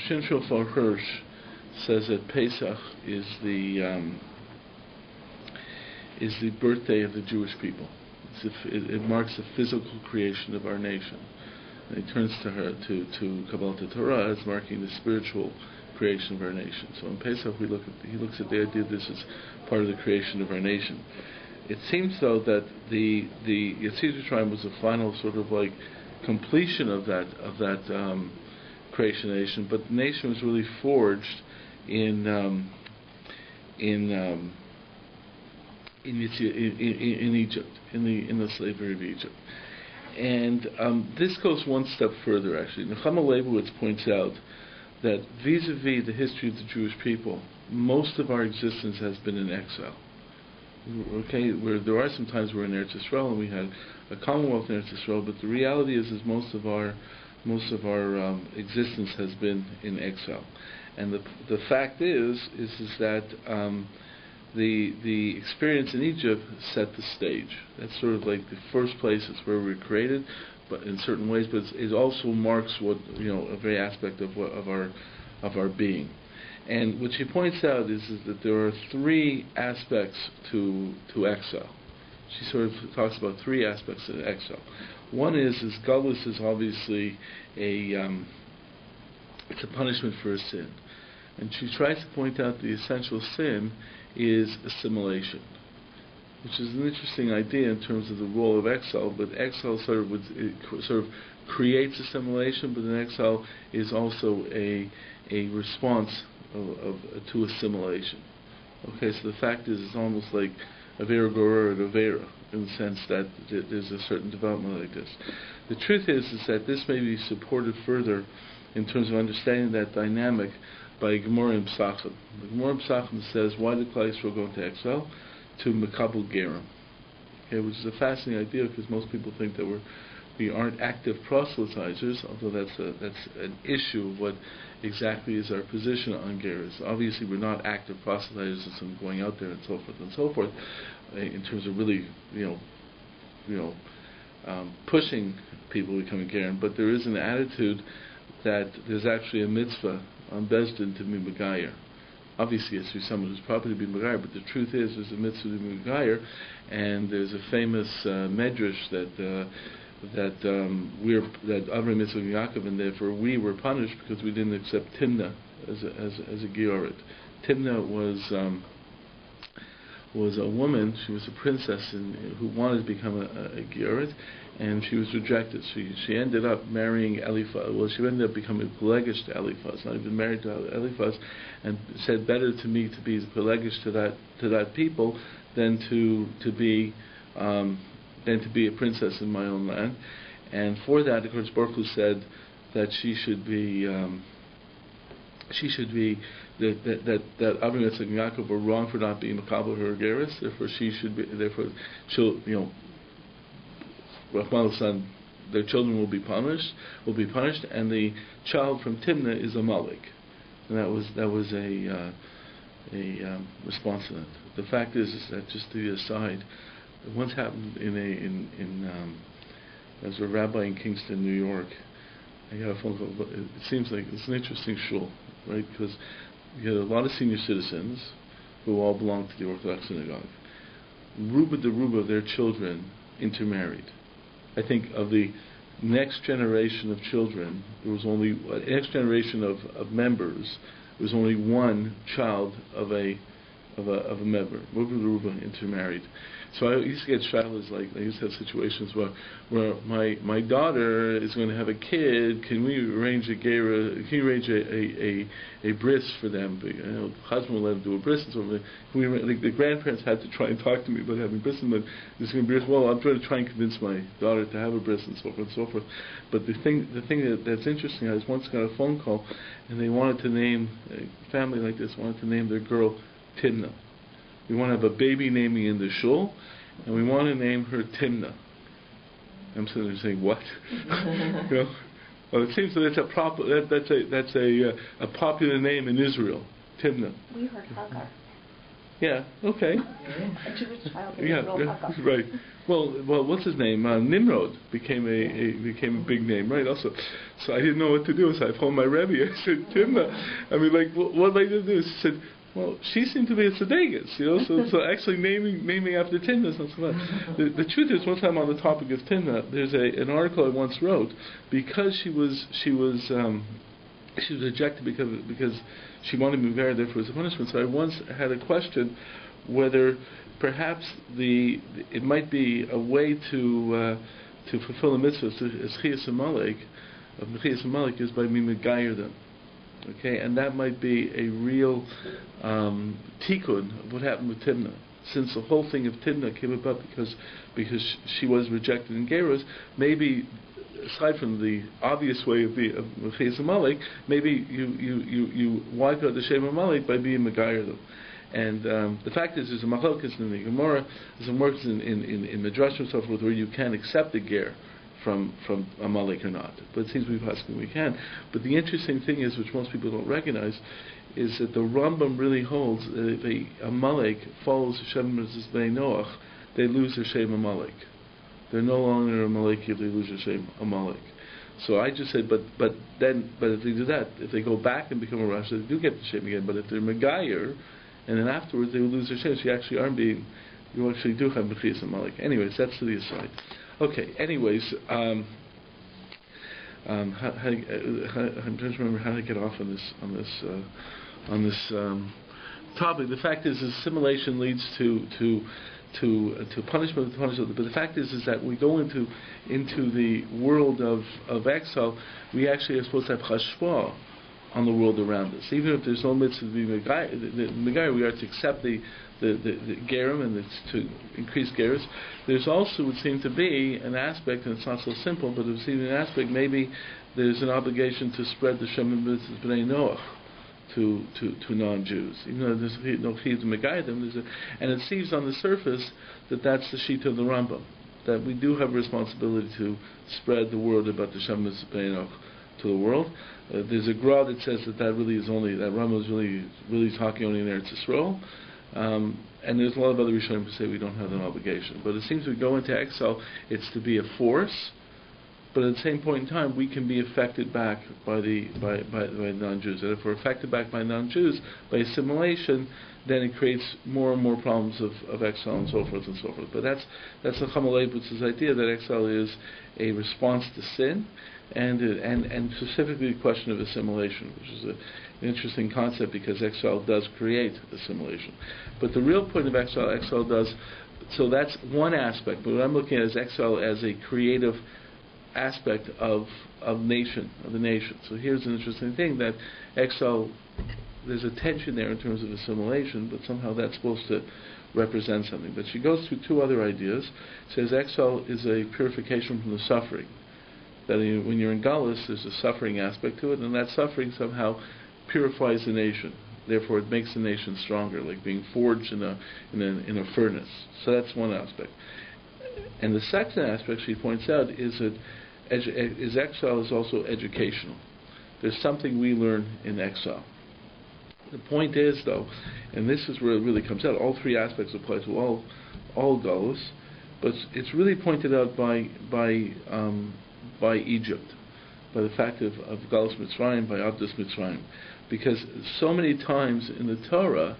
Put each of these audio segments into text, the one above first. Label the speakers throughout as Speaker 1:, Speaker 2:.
Speaker 1: Shin Shofar Hirsch says that Pesach is the birthday of the Jewish people. It marks the physical creation of our nation. And he turns to Kabbalah Torah as marking the spiritual creation of our nation. So in Pesach he looks at the idea this is part of the creation of our nation. It seems though that the Yetzirah tribe was the final sort of like completion of that creation of the nation, but the nation was really forged in Egypt, in the slavery of Egypt. And this goes one step further, actually. Nechama Leibowitz points out that vis-a-vis the history of the Jewish people, most of our existence has been in exile. Okay, where there are some times we're in Eretz Yisrael and we had a commonwealth in Eretz Yisrael, but the reality is most of our existence has been in exile. And the fact is that the experience in Egypt set the stage. That's sort of like the first place. It's where we were created, but in certain ways. But it also marks what a very aspect of our being. And what she points out is that there are three aspects to exile. She sort of talks about three aspects of exile. One is Galus is obviously it's a punishment for a sin, and she tries to point out the essential sin is assimilation, which is an interesting idea in terms of the role of exile. But exile sort of creates assimilation, but an exile is also a response to assimilation. Okay, so the fact is, it's almost like Avera Goror and Avera, in the sense that there's a certain development like this. The truth is that this may be supported further in terms of understanding that dynamic by Gemara in Psachim. The Gemara in Psachim says, why did Klal Yisrael go into exile? To Mekabel Gerim. Okay, which is a fascinating idea, because most people think that we aren't active proselytizers, although that's an issue of what exactly is our position on Geras. Obviously we're not active proselytizers and going out there and so forth, in terms of really, pushing people becoming Gerim, but there is an attitude that there's actually a mitzvah on Bezdin to be Megayer. Obviously it's someone who's proper to be Megayer, but the truth is there's a mitzvah to be Megayer, and there's a famous medrash that Avram, Yitzchak, and Yaakov, and therefore we were punished because we didn't accept Timnah as a Gioret. Timnah was a woman. She was a princess who wanted to become a Gioret, and she was rejected. She ended up marrying Eliphaz. Well, she ended up becoming Pelegish to Eliphaz, not even married to Eliphaz, and said, better to me to be Pelegish to that people than to be a princess in my own land. And for that, the Kodesh Baruch Hu said that she should be that Avram, Yitzchak, and Yaakov were wrong for not being Makabel her Geras. Therefore, Rahman's son, their children will be punished, and the child from Timnah is a Malik. And that was a response to that. The fact is that, just to the aside, it once happened as a rabbi in Kingston, New York. I got a phone call. It seems like it's an interesting shul, right? Because you had a lot of senior citizens who all belonged to the Orthodox synagogue. Ruba de Ruba of their children intermarried. I think of the next generation of children, there was only next generation of members. There was only one child of a member. Ruba de Ruba intermarried. So I used to get shadows I used to have situations where my daughter is going to have a kid. Can we arrange a bris for them? The husband will let them do a bris and so forth. The grandparents had to try and talk to me about having bris, but there's going to be bris. Well, I'm trying to convince my daughter to have a bris and so forth and so forth. But the thing that's interesting, I once got a phone call, and they wanted to name a family like this wanted to name their girl Timnah. We want to have a baby naming in the shul, and we want to name her Timnah. I'm sitting there saying, what? Well, it seems that that's a popular name in Israel, Timnah.
Speaker 2: We heard Hagar.
Speaker 1: Yeah. Okay.
Speaker 2: A Jewish child.
Speaker 1: Yeah. Right. Well. What's his name? Nimrod became a big name, right? Also, so I didn't know what to do. So I phoned my Rabbi. I said, Timna. I mean, like, what am I going to do? She said, well, she seemed to be a tzedekis, so actually naming after Timna is not so bad. The truth is, one time on the topic of Timna, there's an article I once wrote, because she was rejected because she wanted to be married, therefore it was a punishment. So I once had a question whether perhaps it might be a way to fulfill the mitzvah as Chiyas Amalek is by being megayer them. Okay, and that might be a real tikkun of what happened with Timna. Since the whole thing of Timna came about because she was rejected in Geros, maybe aside from the obvious way of Chiyas Amalek, maybe you wipe out the Shem Amalek by being megayer them. And the fact is, there's a machlokes in the Gemara, there's some works in Midrash and so forth where you can accept the ger from Amalek or not. But it seems we can. But the interesting thing is, which most people don't recognize, is that the Rambam really holds that if a Amalek follows Hashem as Bnei Noach, they lose their Shem Amalek. They're no longer Amalek if they lose their Shem Amalek. So I just said, but if they do that, if they go back and become a Rasha, they do get the Shem again. But if they're Megayer, and then afterwards they will lose their Shem, so you actually do have B'chiyas Amalek. Anyways, that's to the aside. Okay. Anyways, I'm trying to remember how to get off on this topic. The fact is, assimilation leads to punishment. But the fact is that we go into the world of exile. We actually are supposed to have chashva on the world around us. Even if there's no mitzvah to be megayer, we are to accept the gerim and it's to increase geras. There's also would seem to be an aspect, and it's not so simple, but it would seem an aspect. Maybe there's an obligation to spread the Shem mitzvahs b'nei Noach to non-Jews, even though there's no chiyuv to megayer them. And it seems on the surface that that's the sheet of the Rambam, that we do have a responsibility to spread the word about the Shem mitzvahs b'nei Noach to the world. There's a gra that says that really is only, that Rambam is really talking only in Eretz Yisrael. And there's a lot of other Rishonim who say we don't have an obligation. But it seems we go into exile, it's to be a force, but at the same point in time, we can be affected back by non-Jews. And if we're affected back by non-Jews, by assimilation, then it creates more and more problems of exile and so forth and so forth. But that's the Chamalei idea that exile is a response to sin, and specifically the question of assimilation, which is an interesting concept because exile does create assimilation. But the real point of exile does, so that's one aspect, but what I'm looking at is exile as a creative aspect of the nation. So here's an interesting thing, that exile, there's a tension there in terms of assimilation, but somehow that's supposed to represent something. But she goes through two other ideas. Says exile is a purification from the suffering. That when you're in Galus, there's a suffering aspect to it, and that suffering somehow purifies the nation. Therefore, it makes the nation stronger, like being forged in a furnace. So that's one aspect. And the second aspect she points out is that exile is also educational. There's something we learn in exile. The point is, though, and this is where it really comes out, all three aspects apply to all Galus, but it's really pointed out by Egypt, by the fact of Galus Mitzrayim, by Abdus Mitzrayim, because so many times in the Torah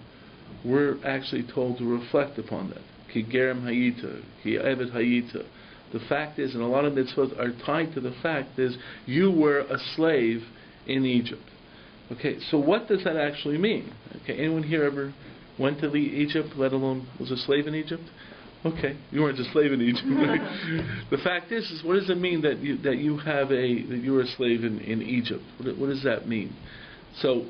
Speaker 1: we're actually told to reflect upon that. Ki gerem hayita, ki eved hayita. The fact is, and a lot of mitzvot are tied to the fact is, you were a slave in Egypt. Okay, so what does that actually mean? Okay, anyone here ever went to Egypt, let alone was a slave in Egypt? Okay, you weren't a slave in Egypt. Right? The fact is what does it mean that you were a slave in Egypt? What does that mean? So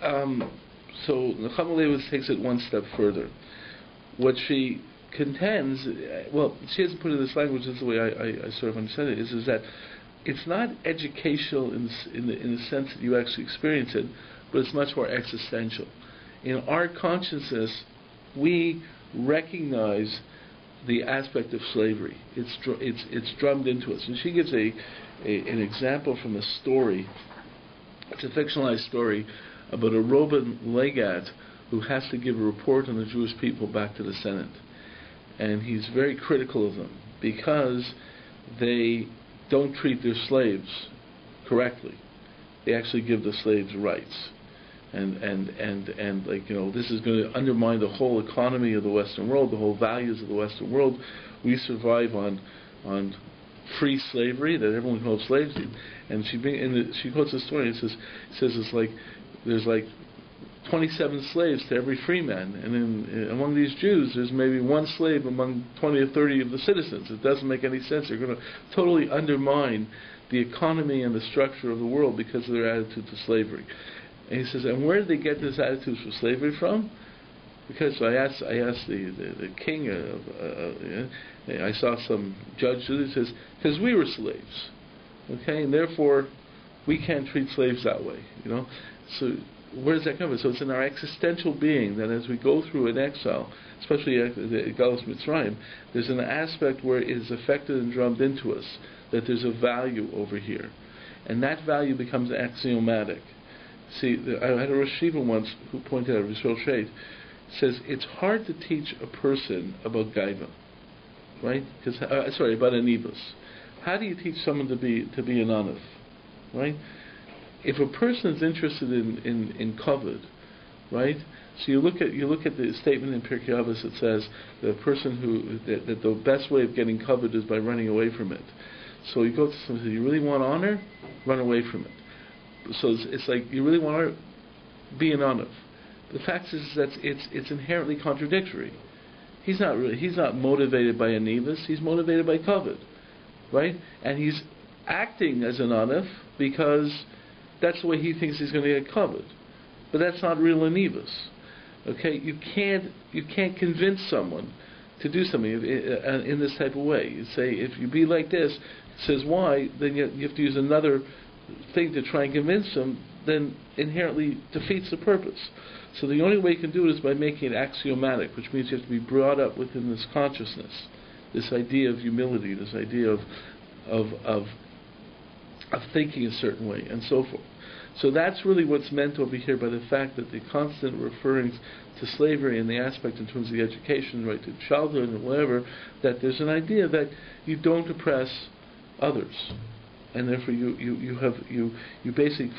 Speaker 1: the Chamalei takes it one step further. What she contends, she hasn't put it in this language. This is the way I sort of understand it. Is that it's not educational in the sense that you actually experience it, but it's much more existential. In our consciousness, we recognize the aspect of slavery. It's drummed into us. And she gives an example from a story. It's a fictionalized story about a Roman legate who has to give a report on the Jewish people back to the Senate. And he's very critical of them because they don't treat their slaves correctly. They actually give the slaves rights. And like, this is going to undermine the whole economy of the Western world, the whole values of the Western world. We survive on free slavery, that everyone calls slaves. And she quotes a story. It says it's like there's like 27 slaves to every free man, and among these Jews, there's maybe one slave among 20 or 30 of the citizens. It doesn't make any sense. They're going to totally undermine the economy and the structure of the world because of their attitude to slavery. And he says, and where did they get this attitude for slavery from? Because I asked the king, I saw some judge do this, says, because we were slaves, okay, and therefore we can't treat slaves that way, So where does that come from? So it's in our existential being that as we go through an exile, especially the Galus Mitzrayim, there's an aspect where it is affected and drummed into us that there's a value over here, and that value becomes axiomatic. See, I had a Rosh Yeshiva once who pointed out, Rishon Shade, says it's hard to teach a person about Gaiva, right? About Anibus. How do you teach someone to be an Anif, right? If a person is interested in kavod, right? So you look at the statement in Pirkei Avos that says the person that the best way of getting kavod is by running away from it. So you go to someone and say, you really want honor? Run away from it. So it's like, you really want honor? Be an Anif. The fact is that it's inherently contradictory. He's not motivated by Anivus, he's motivated by kavod, right? And he's acting as an Anif because that's the way he thinks he's going to get kavod. But that's not real Anivus. Okay, you can't convince someone to do something in this type of way. You say, if you be like this, says why, then you have to use another thing to try and convince them, then inherently defeats the purpose. So the only way you can do it is by making it axiomatic, which means you have to be brought up within this consciousness, this idea of humility, this idea of thinking a certain way, and so forth. So that's really what's meant over here by the fact that the constant referring to slavery and the aspect in terms of the education, right to childhood and whatever, that there's an idea that you don't oppress others, and therefore you basically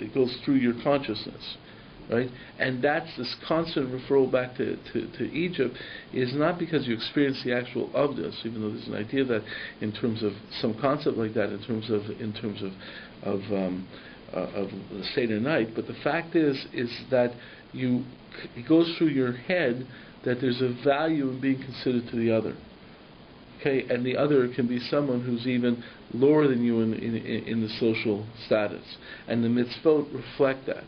Speaker 1: it goes through your consciousness, right? And that's this constant referral back to Egypt is not because you experience the actual avdus, even though there's an idea that in terms of some concept like that, in terms of the Seder night, but the fact is that it goes through your head that there's a value in being considered to the other. Okay, and the other can be someone who's even lower than you in the social status, and the mitzvot reflect that.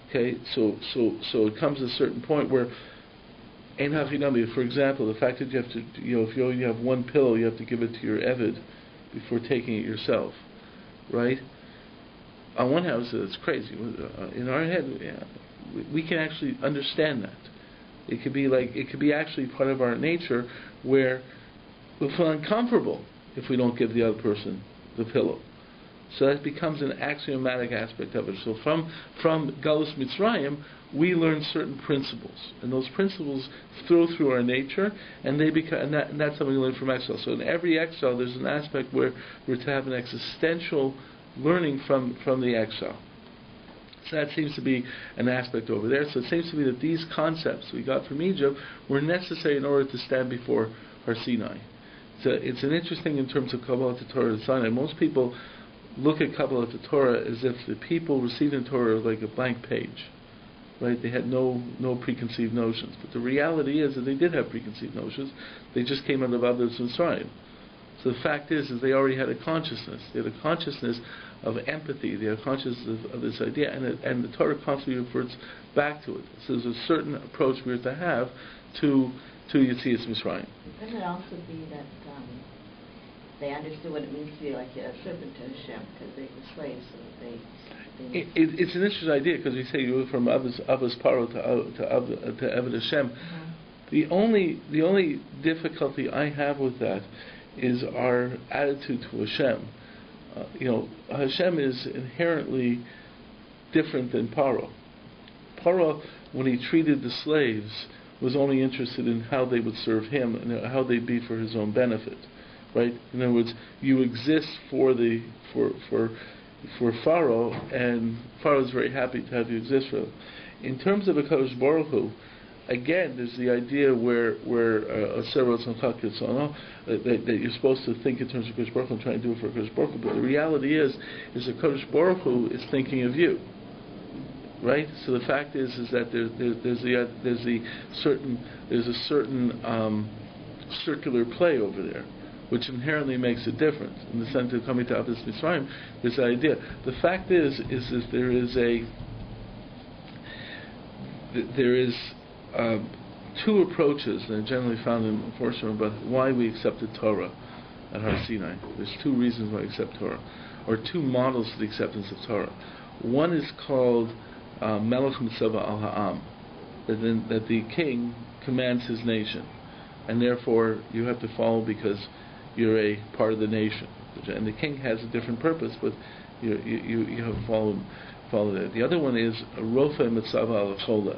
Speaker 1: Okay, so it comes to a certain point where, ein hachinami, for example, the fact that you have to, if you only have one pillow, you have to give it to your eved before taking it yourself, right? On one house, it's crazy. In our head, we can actually understand that. It could be actually part of our nature where we'll feel uncomfortable if we don't give the other person the pillow. So that becomes an axiomatic aspect of it. So from Galus Mitzrayim, we learn certain principles, and those principles flow through our nature, and they become, and that's something we learn from exile. So in every exile, there's an aspect where we're to have an existential learning from the exile. So that seems to be an aspect over there. So it seems to be that these concepts we got from Egypt were necessary in order to stand before Har Sinai. So it's an interesting in terms of Kabbalah to Torah and Sinai. Most people look at Kabbalah to Torah as if the people receiving Torah are like a blank page, right? They had no preconceived notions. But the reality is that they did have preconceived notions. They just came out of others and Mitzrayim. So the fact is they already had a consciousness. They had a consciousness of empathy. They had a consciousness of this idea, and the Torah constantly refers back to it. So there's a certain approach we have to have to Yetzias Mitzrayim.
Speaker 2: Couldn't it also be that they understood what it means to be like a servant to Hashem because they were slaves, so that
Speaker 1: it's an interesting idea because we say you go from Avos Paro to Eved Hashem. Mm-hmm. The only difficulty I have with that is our attitude to Hashem. Hashem is inherently different than Paro. Paro, when he treated the slaves, was only interested in how they would serve him and how they'd be for his own benefit, right? In other words, you exist for Pharaoh, and Pharaoh is very happy to have you exist for him. In terms of a Kodesh Baruch Hu, again, there's the idea where that you're supposed to think in terms of Kodesh Baruch Hu and try and do it for Kodesh Baruch Hu. But the reality is that Kodesh Baruch Hu is thinking of you, right? So the fact is that there's a certain circular play over there, which inherently makes a difference in the sense of coming to Avos Mitzrayim. There's that idea. The fact is there is two approaches that are generally found in PARSHA about why we accepted Torah at Har Sinai. There's two reasons why we accept Torah, or two models for the acceptance of Torah. One is called Melech Mitzvah al Ha'am, that the king commands his nation, and therefore you have to follow because you're a part of the nation. And the king has a different purpose, but you have to follow that. The other one is Rofe Mitzvah al Chola,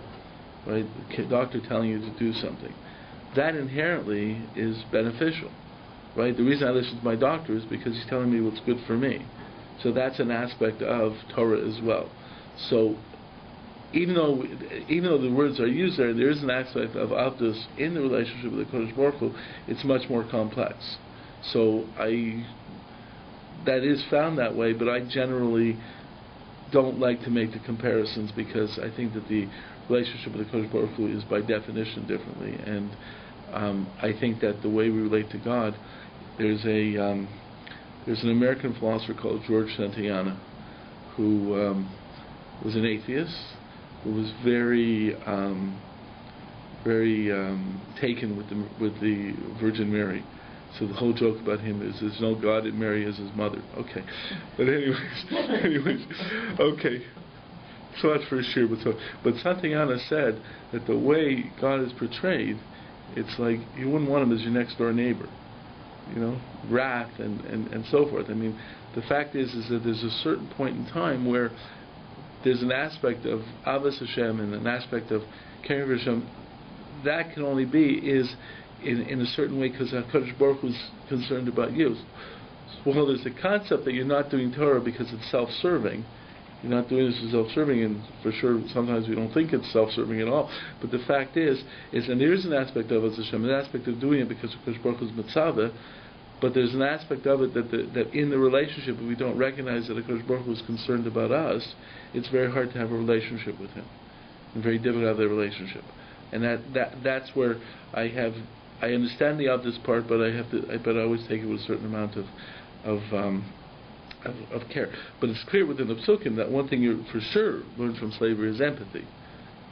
Speaker 1: right? The doctor telling you to do something. That inherently is beneficial, right? The reason I listen to my doctor is because he's telling me what's good for me. So that's an aspect of Torah as well. So even though the words are used there is an aspect of Avdus in the relationship with the Kodesh Baruch Hu. It's much more complex. So that is found that way, but I generally don't like to make the comparisons because I think that the relationship with the Kodesh Baruch Hu is by definition differently, and I think that the way we relate to God, there's an American philosopher called George Santayana who was an atheist, who was very taken with the Virgin Mary. So the whole joke about him is there's no God and Mary is his mother. Okay, but anyways, okay. So that's for sure. But Santayana said that the way God is portrayed, it's like you wouldn't want him as your next door neighbor, wrath and so forth. I mean, the fact is that there's a certain point in time where there's an aspect of Avos Hashem and an aspect of caring for Hashem that can only be in a certain way because HaKadosh Baruch Hu is concerned about you. Well, there's the concept that you're not doing Torah because it's self-serving. You're not doing this for self-serving, and for sure sometimes we don't think it's self-serving at all. But the fact is and there is an aspect of it, Hashem, an aspect of doing it because HaKadosh Baruch Hu is mitzvah, but there's an aspect of it that in the relationship, if we don't recognize that HaKadosh Baruch Hu is concerned about us, it's very hard to have a relationship with Him, and very difficult to have that relationship. And that's where I understand the obvious part, but I always take it with a certain amount of care. But it's clear within the Psukim that one thing you for sure learn from slavery is empathy.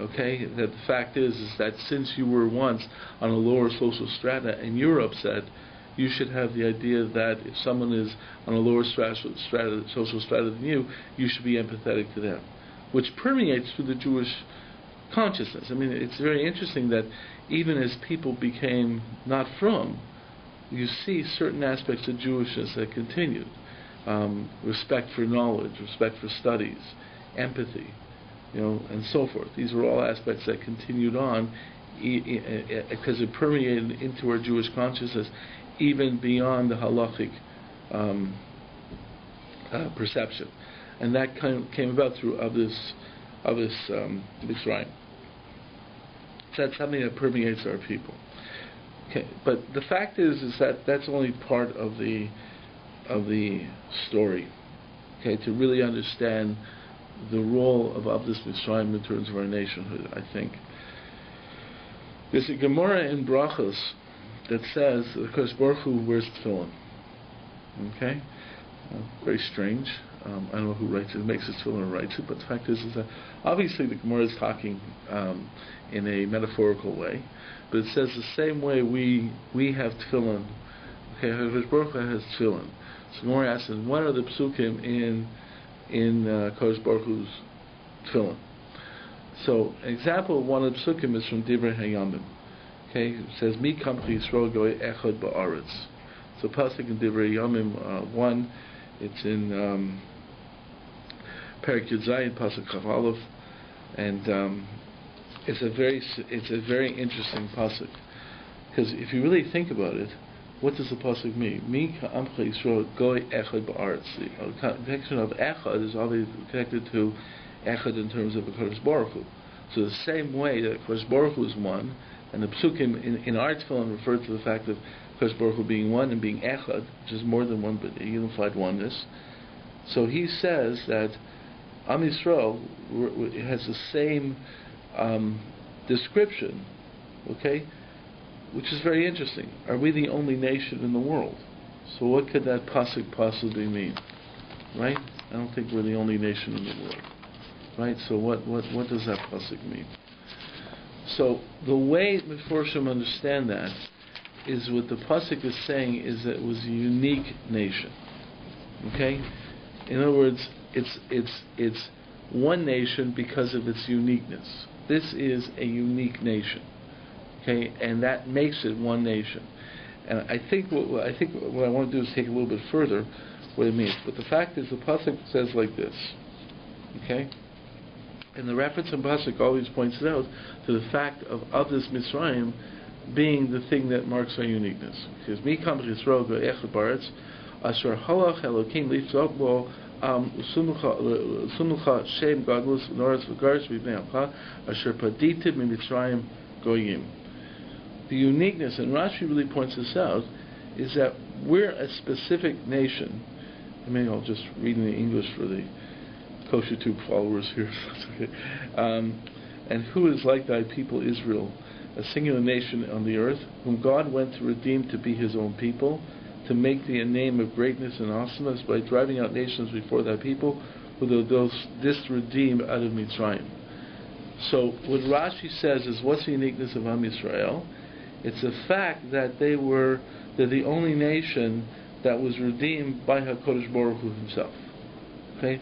Speaker 1: Okay, that the fact is that since you were once on a lower social strata and you're upset, you should have the idea that if someone is on a lower social strata than you should be empathetic to them, which permeates through the Jewish consciousness. I mean, it's very interesting that even as people became not from, you see certain aspects of Jewishness that continued. Respect for knowledge, respect for studies, empathy, and so forth. These were all aspects that continued on because it permeated into our Jewish consciousness even beyond the halachic perception. And that came about through Avos Mitzrayim. So that's something that permeates our people. Okay, but the fact is that that's only part of the story. Okay, to really understand the role of Avos Mitzrayim in terms of our nationhood, I think. There's a Gemara in Brachos that says that Kodesh Baruch Hu wears tefillin. Okay, very strange. I don't know who writes it, makes it tefillin or writes it, but the fact is that obviously the Gemara is talking in a metaphorical way, but it says the same way we have tefillin. Okay, Kodesh Baruch Hu has tefillin. So Gemara asks, what are the psukim in Kodesh Baruch Hu's tefillin? So an example of one of the psukim is from Divrei Hayamim. Okay, it says, Mi kamchi Yisrael goy echad ba'aretz. So pasuk in Divrei Hayamim 1, it's in Perek Yud Zayin, pasuk Chaf Aleph, And it's a very interesting pasuk, because if you really think about it, what does the pasuk mean? Mi ka'amcha Yisrael goy echad ba'aretz. The connection of echad is obviously connected to echad in terms of a Kodesh Baruch Hu. So the same way that Kodesh Baruch Hu is one, and the psukim in our tefillin refer to the fact of Kodesh Baruch Hu being one and being echad, which is more than one, but a unified oneness. So he says that Am Yisrael has the same description, okay, which is very interesting. Are we the only nation in the world? So what could that pasuk possibly mean? Right? I don't think we're the only nation in the world. Right? So what does that pasuk mean? So the way Meforshim understand that is what the pasuk is saying is that it was a unique nation. Okay? In other words, it's one nation because of its uniqueness. This is a unique nation. Okay, and that makes it one nation. And I think what I want to do is take it a little bit further what it means. But the fact is, the pasuk says like this. Okay, and the reference in pasuk always points out to the fact of this Mitzrayim being the thing that marks our uniqueness. Because mi kam Yisrael go'echad ba'aretz asher halach Elokim litzok bo sumucha shem gadlus noras v'garish v'bnei alcha asher paditim mitzrayim goyim. The uniqueness, and Rashi really points this out, is that we're a specific nation. I mean, I'll just read in the English for the kosher tube followers here. Okay. And who is like thy people Israel, a singular nation on the earth, whom God went to redeem to be his own people, to make thee a name of greatness and awesomeness by driving out nations before thy people, who those didst redeem out of Mitzrayim. So what Rashi says is, what's the uniqueness of Am Yisrael? It's the fact that they're the only nation that was redeemed by HaKadosh Baruch Hu himself. Okay?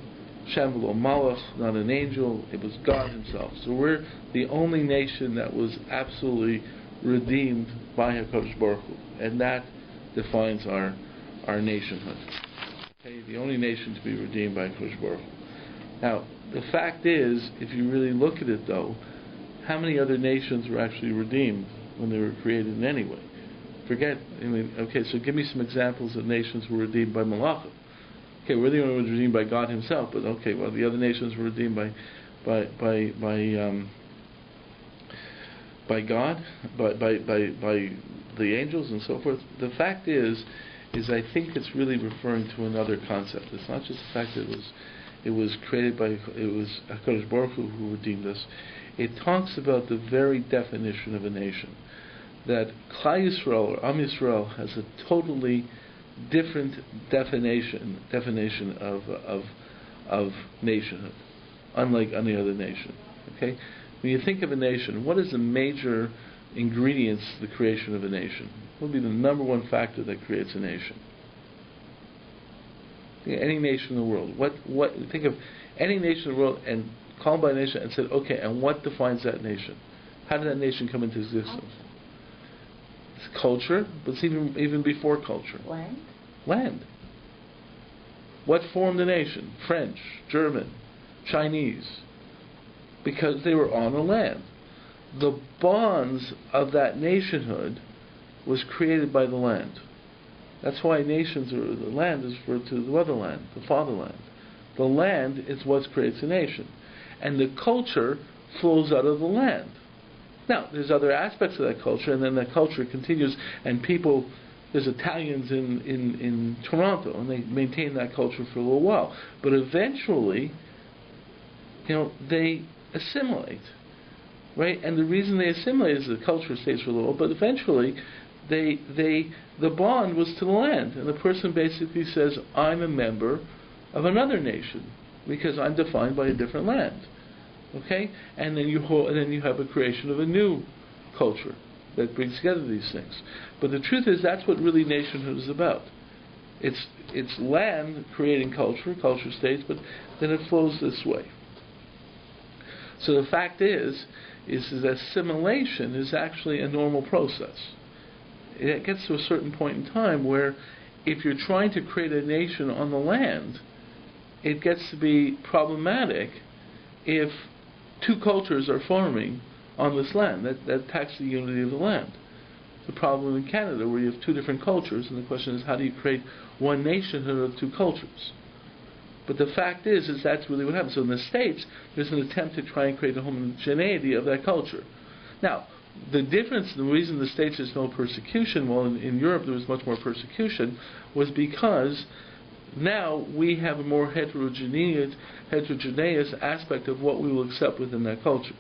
Speaker 1: Shem v'lo malach, not an angel, it was God himself. So we're the only nation that was absolutely redeemed by HaKadosh Baruch Hu. And that defines our nationhood. Okay? The only nation to be redeemed by HaKadosh Baruch Hu. Now, the fact is, if you really look at it though, how many other nations were actually redeemed when they were created in any way? Okay, so give me some examples of nations who were redeemed by Malachim. Okay, we're the only ones redeemed by God himself, but okay, well, the other nations were redeemed by God, by the angels and so forth. The fact is I think it's really referring to another concept. It's not just the fact that it was created by, it was HaKadosh Baruch Hu who redeemed us. It talks about the very definition of a nation. That Klal Yisrael, or Am Yisrael, has a totally different definition of nationhood, unlike any other nation. Okay? When you think of a nation, what is the major ingredients to the creation of a nation? What would be the number one factor that creates a nation? Any nation in the world. What think of any nation in the world and call them by nation and said, okay, and what defines that nation? How did that nation come into existence? It's culture, but it's even before culture. Land. What formed the nation? French, German, Chinese. Because they were on the land. The bonds of that nationhood was created by the land. That's why nations, or the land, is referred to the motherland, the fatherland. The land is what creates a nation. And the culture flows out of the land. Now, there's other aspects of that culture, and then that culture continues, and people, there's Italians in Toronto, and they maintain that culture for a little while. But eventually, they assimilate, right? And the reason they assimilate is the culture stays for a little, but eventually, the bond was to the land, and the person basically says, I'm a member of another nation, because I'm defined by a different land. Okay, and then you have a creation of a new culture that brings together these things. But the truth is, that's what really nationhood is about. It's land creating culture states, but then it flows this way. So the fact is that assimilation is actually a normal process. It gets to a certain point in time where, if you're trying to create a nation on the land, it gets to be problematic if two cultures are forming on this land. That attacks the unity of the land. The problem in Canada, where you have two different cultures, and the question is, how do you create one nationhood of two cultures? But the fact is that's really what happens. So in the States, there's an attempt to try and create a homogeneity of that culture. Now, the difference, the reason the States there's no persecution, well, in Europe there was much more persecution, was because now we have a more heterogeneous aspect of what we will accept within that culture.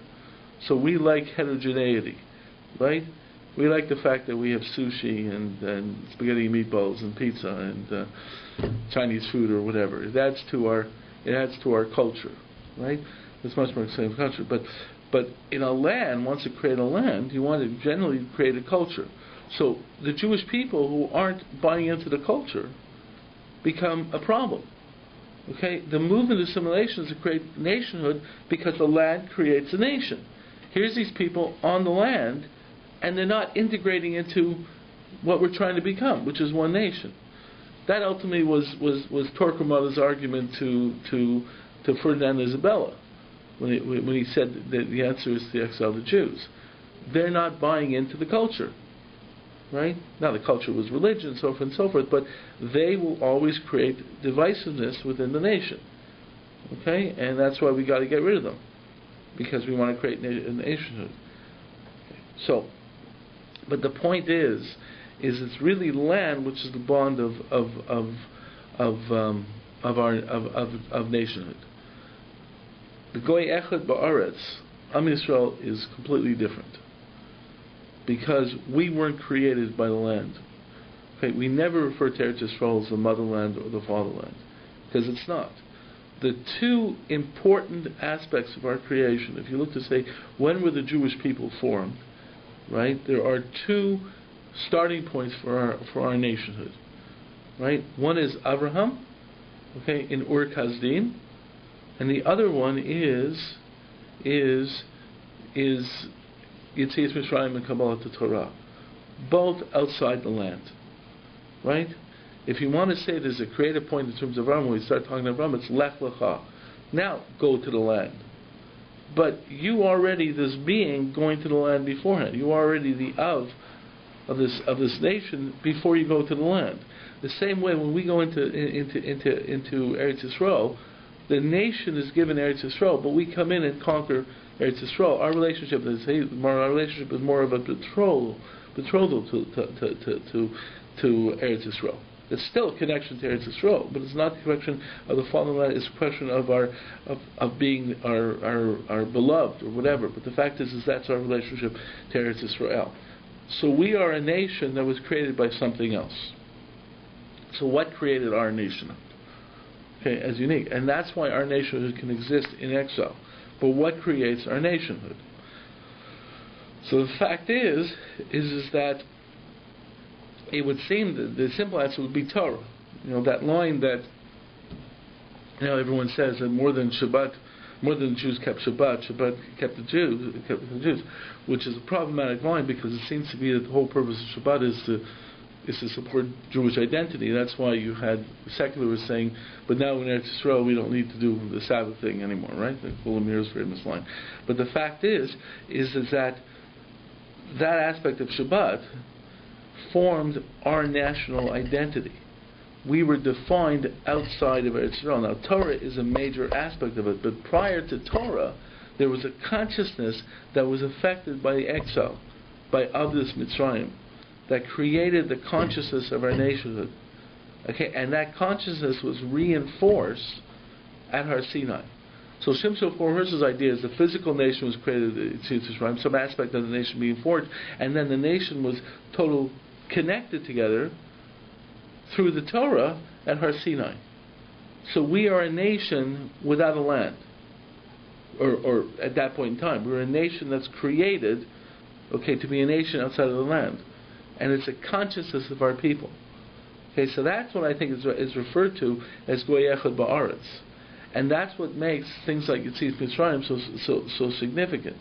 Speaker 1: So we like heterogeneity, right? We like the fact that we have sushi and spaghetti and meatballs and pizza and Chinese food or whatever. It adds to our culture, right? It's much more the same culture. But in a land, once you create a land, you want to generally create a culture. So the Jewish people who aren't buying into the culture become a problem. Okay? The movement of assimilation is to create nationhood because the land creates a nation. Here's these people on the land, and they're not integrating into what we're trying to become, which is one nation. That ultimately was Torquemada's argument to Ferdinand and Isabella when he said that the answer is to exile the Jews. They're not buying into the culture, right? Now the culture was religion, so forth and so forth, but they will always create divisiveness within the nation. Okay, and that's why we got to get rid of them, because we want to create a nationhood. Okay. So. But the point is it's really land which is the bond of nationhood. The Goy Echad Ba'aretz, Am Yisrael, is completely different, because we weren't created by the land. Okay, we never refer to Eretz Yisrael as the motherland or the fatherland, because it's not. The two important aspects of our creation, if you look to say when were the Jewish people formed, right? There are two starting points for our nationhood, right? One is Abraham, okay, in Ur Kasdim, and the other one is Yetzias Mitzrayim and Kabbalat Torah, both outside the land, right? If you want to say there's a creative point in terms of Abraham, when we start talking about Abraham, it's Lech Lecha. Now go to the land. But you already, this being, going to the land beforehand. You are already the of this nation before you go to the land. The same way when we go into Eretz Yisrael, the nation is given Eretz Yisrael, but we come in and conquer Eretz Yisrael. Our relationship is more of a betrothal to Eretz Yisrael. It's still a connection to Eretz Yisrael, but it's not the connection of the fatherland. It's a question of of being our beloved or whatever. But the fact is that's our relationship to Eretz Yisrael. So we are a nation that was created by something else. So what created our nation? Okay, as unique, and that's why our nationhood can exist in exile. But what creates our nationhood? So the fact is that it would seem that the simple answer would be Torah. You know, that line that everyone says that more than the Jews kept Shabbat kept the Jews, which is a problematic line, because it seems to be that the whole purpose of Shabbat is to support Jewish identity. That's why you had secularists saying, but now in Eretz Yisrael we don't need to do the Sabbath thing anymore, right? The Kulamir's famous line. But the fact is that aspect of Shabbat formed our national identity. We were defined outside of Eretz Yisrael. Now, Torah is a major aspect of it, but prior to Torah, there was a consciousness that was affected by the exile, by Avdus Mitzrayim, that created the consciousness of our nationhood. Okay, and that consciousness was reinforced at Har Sinai. So Shimshon Forhurst's idea is the physical nation was created, some aspect of the nation being forged, and then the nation was connected together through the Torah at Har Sinai. So we are a nation without a land, or at that point in time, we're a nation that's created, to be a nation outside of the land, and it's a consciousness of our people. Okay, so that's what I think is referred to as Goy Echad Ba'aretz, and that's what makes things like Yetzias Mitzrayim so significant,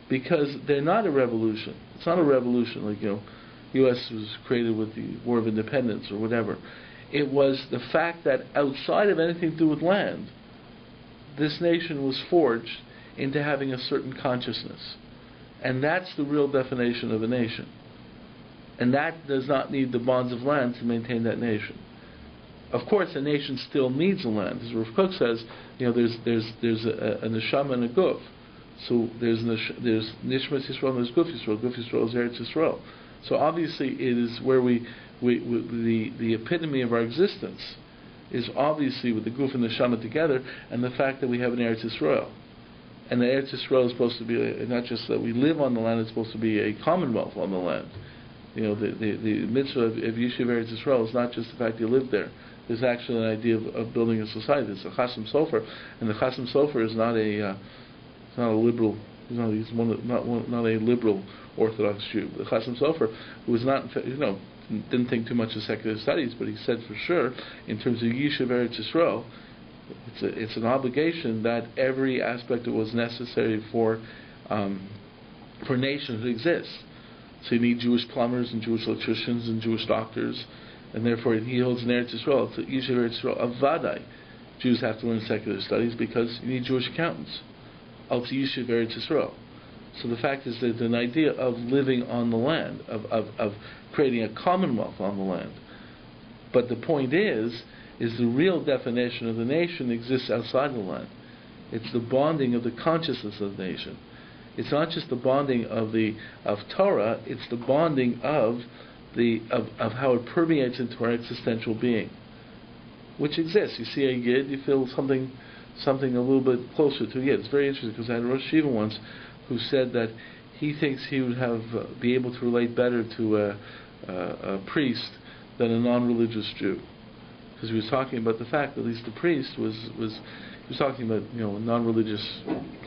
Speaker 1: because they're not a revolution. It's not a revolution like U.S. was created with the War of Independence or whatever. It was the fact that outside of anything to do with land, this nation was forged into having a certain consciousness. And that's the real definition of a nation. And that does not need the bonds of land to maintain that nation. Of course, a nation still needs a land. As Rav Kook says, there's a neshama and a guf. So there's Nishma Yisrael and there's Guf Yisrael. Guf Yisrael is Eretz Yisrael. So obviously it is where the epitome of our existence is obviously with the Guf and the Neshama together, and the fact that we have an Eretz Yisrael. And the Eretz Yisrael is supposed to be not just that we live on the land; it's supposed to be a commonwealth on the land. The mitzvah of Yishuv Eretz Yisrael is not just the fact you live there. There's actually an idea of building a society. It's a Chasam Sofer, and the Chasam Sofer is not a liberal. He's not a liberal Orthodox Jew. The Chasam Sofer, who was not, didn't think too much of secular studies, but he said for sure, in terms of Yishuv Eretz Yisrael, it's an obligation that every aspect of what's necessary for nations to exist. So you need Jewish plumbers and Jewish electricians and Jewish doctors, and therefore he holds an Eretz Yisrael. It's Yishuv Eretz Yisrael Avadai. Jews have to learn secular studies because you need Jewish accountants. Al Yishuv Eretz Yisrael. So the fact is that an idea of living on the land, of creating a commonwealth on the land. But the point is the real definition of the nation exists outside the land. It's the bonding of the consciousness of the nation. It's not just the bonding of Torah, it's the bonding of how it permeates into our existential being, which exists. You see a Yid, you feel something a little bit closer to a Yid. It's very interesting because I had a Rosh Yeshiva once who said that he thinks he would be able to relate better to a priest than a non-religious Jew, because he was talking about the fact that at least the priest was he was talking about a non-religious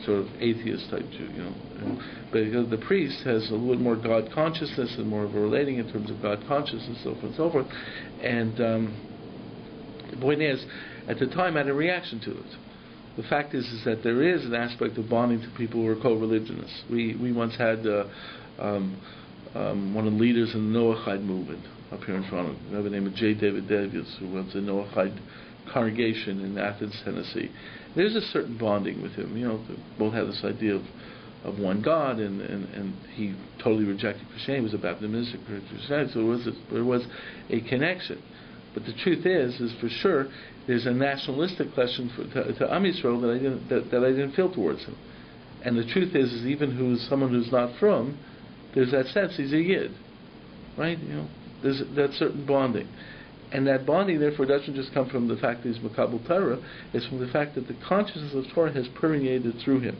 Speaker 1: sort of atheist type Jew, but the priest has a little bit more God consciousness and more of a relating in terms of God consciousness and so forth and so forth. And the point is, at the time I had a reaction to it. The fact is that there is an aspect of bonding to people who are co-religionists. We once had one of the leaders in the Noahide movement up here in Toronto, by the name of J. David Davies, who runs the Noahide congregation in Athens, Tennessee. There's a certain bonding with him. They both have this idea of one God, and he totally rejected Christianity. He was a Baptist minister for Christianity, so there was a connection. But the truth is for sure, there's a nationalistic question to Am Yisrael that I didn't feel towards him. And the truth is even someone who's not from, there's that sense he's a Yid, right? There's that certain bonding, and that bonding therefore doesn't just come from the fact that he's Makabel Torah. It's from the fact that the consciousness of Torah has permeated through him,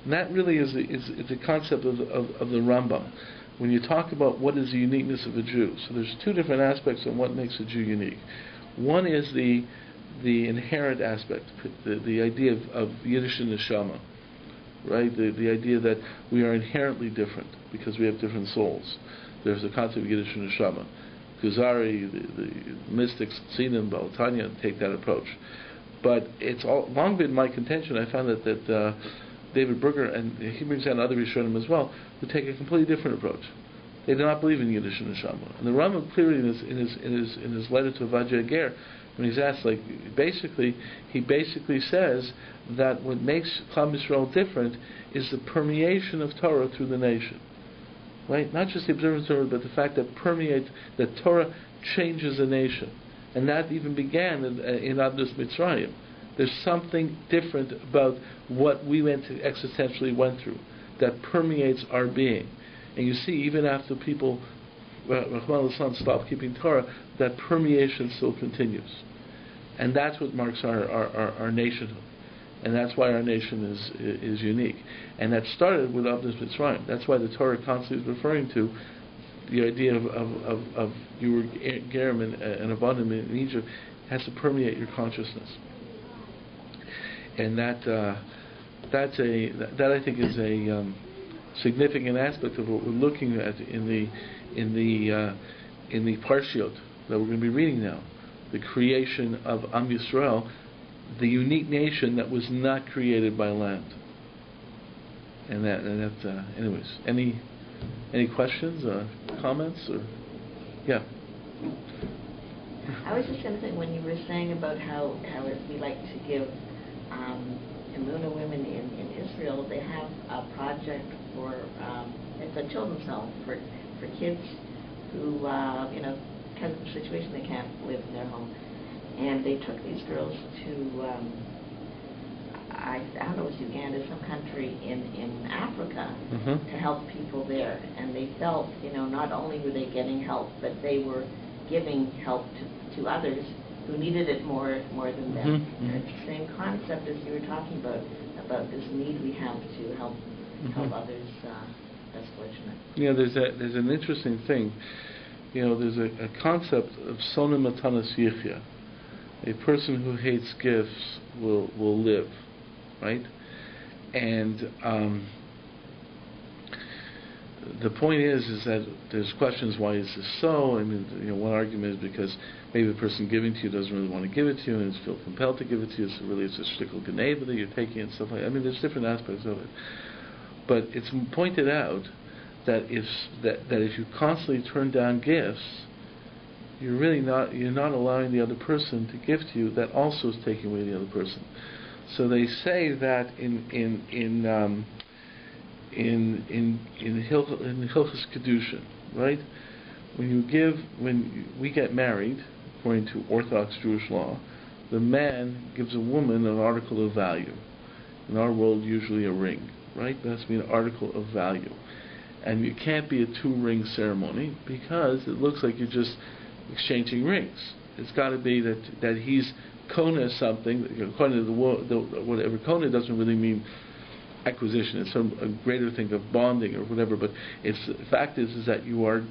Speaker 1: and that really is the concept of the Rambam. When you talk about what is the uniqueness of a Jew, so there's two different aspects of what makes a Jew unique. One is the inherent aspect, the idea of Yiddish and Neshama, right? The idea that we are inherently different because we have different souls. There's the concept of Yiddish and Neshama. Kuzari, the mystics, Tzinim, Baal Tanya, take that approach. But it's long been my contention. I found that David Berger, and he brings down other Rishonim as well, who take a completely different approach. They do not believe in Yiddish and Neshama. And the Rambam clearly in his letter to Avadia Ger, when he's asked, he basically says that what makes Klal Yisrael different is the permeation of Torah through the nation. Right? Not just the observance of Torah, but the fact that Torah changes a nation. And that even began in Abdus Mitzrayim. There's something different about what we existentially went through that permeates our being. And you see, even after people, Rahman al-Islam, stop keeping Torah, that permeation still continues. And that's what marks our nationhood. And that's why our nation is unique. And that started with Abdus Mitzrayim. That's why the Torah constantly is referring to the idea of you were Gerim and Abanim in Egypt has to permeate your consciousness. And that I think is a significant aspect of what we're looking at in the Parshiot that we're going to be reading now, the creation of Am Yisrael, the unique nation that was not created by land. And anyways, any questions, comments, or yeah.
Speaker 2: I was just going to say, when you were saying about how we like to give Emunah women in Israel example, they have a project for, it's a children's home for kids who, because of the situation, they can't live in their home. And they took these girls to, I don't know, it was Uganda, some country in Africa, to help people there. And they felt, not only were they getting help, but they were giving help to others who needed it more than them. And it's the same concept as you were talking about this need we have to help others less fortunate.
Speaker 1: Yeah, there's an interesting thing. There's a concept of sona matanas yichya. A person who hates gifts will live, right? And the point is that there's questions, why is this so? I mean, one argument is because maybe the person giving to you doesn't really want to give it to you and is feel compelled to give it to you, so really it's a shtickle geneva that you're taking and stuff like that. I mean, there's different aspects of it. But it's pointed out that if you constantly turn down gifts, you're not allowing the other person to give to you. That also is taking away the other person. So they say that in Hilchos Kedushin, right? When we get married, according to Orthodox Jewish law, the man gives a woman an article of value. In our world, usually a ring, right? That has to be an article of value. And it can't be a 2-ring ceremony because it looks like you're just exchanging rings. It's got to be that he's kona something. Kona, whatever kona doesn't really mean acquisition. It's a greater thing of bonding or whatever. But the fact is that you are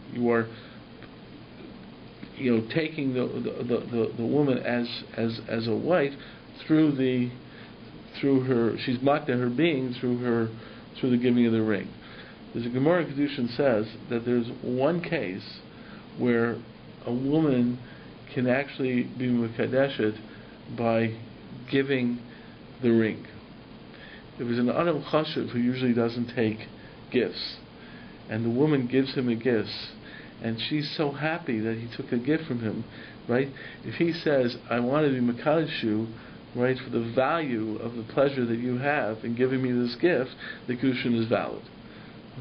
Speaker 1: taking the woman as a wife through her. She's makna her being through the giving of the ring. There's a Gemara in Kedushin says that there's one case where a woman can actually be mekadeshet by giving the ring. There was an Adam Chashuv who usually doesn't take gifts, and the woman gives him a gift, and she's so happy that he took a gift from him, right? If he says, I want to be mekadesh you, right, for the value of the pleasure that you have in giving me this gift, the Kedushin is valid.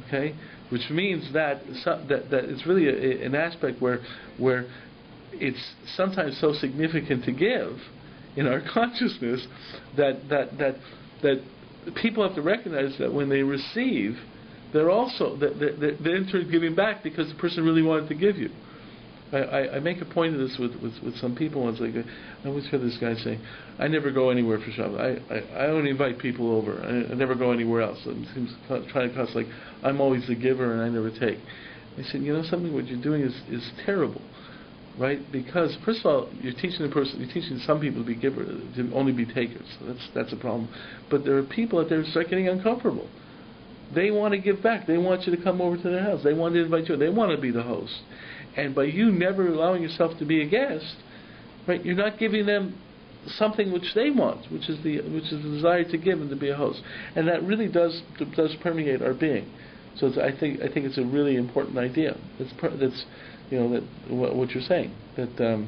Speaker 1: Okay? Which means that it's really an aspect where it's sometimes so significant to give in our consciousness that people have to recognize that when they receive, they're also they're in turn giving back because the person really wanted to give you. I make a point of this with some people. It's like I always hear this guy say, "I never go anywhere for Shabbat. I only invite people over. I never go anywhere else." So it seems trying to cost like I'm always the giver and I never take. I said, something what you're doing is terrible, right? Because first of all, you're teaching some people to be givers, to only be takers. So that's a problem. But there are people out there who start getting uncomfortable. They want to give back. They want you to come over to their house. They want to invite you. They want to be the host. And by you never allowing yourself to be a guest, right, you're not giving them something which they want, which is the desire to give and to be a host. And that really does permeate our being. So I think it's a really important idea. That's what you're saying, that the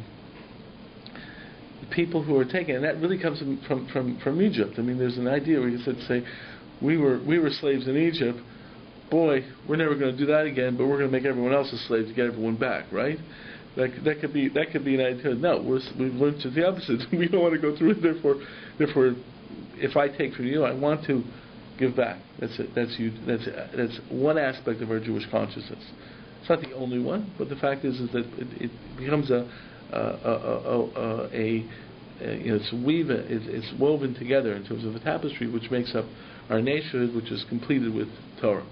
Speaker 1: people who are taking, and that really comes from Egypt. I mean, there's an idea where you say, we were slaves in Egypt. Boy, we're never going to do that again, but we're going to make everyone else a slave to get everyone back, right? That could be an idea. No, we've learned to the opposite. We don't want to go through it. Therefore, if I take from you, I want to give back. That's it. That's one aspect of our Jewish consciousness. It's not the only one, but the fact is that it becomes it's woven together in terms of a tapestry which makes up our nationhood, which is completed with Torah.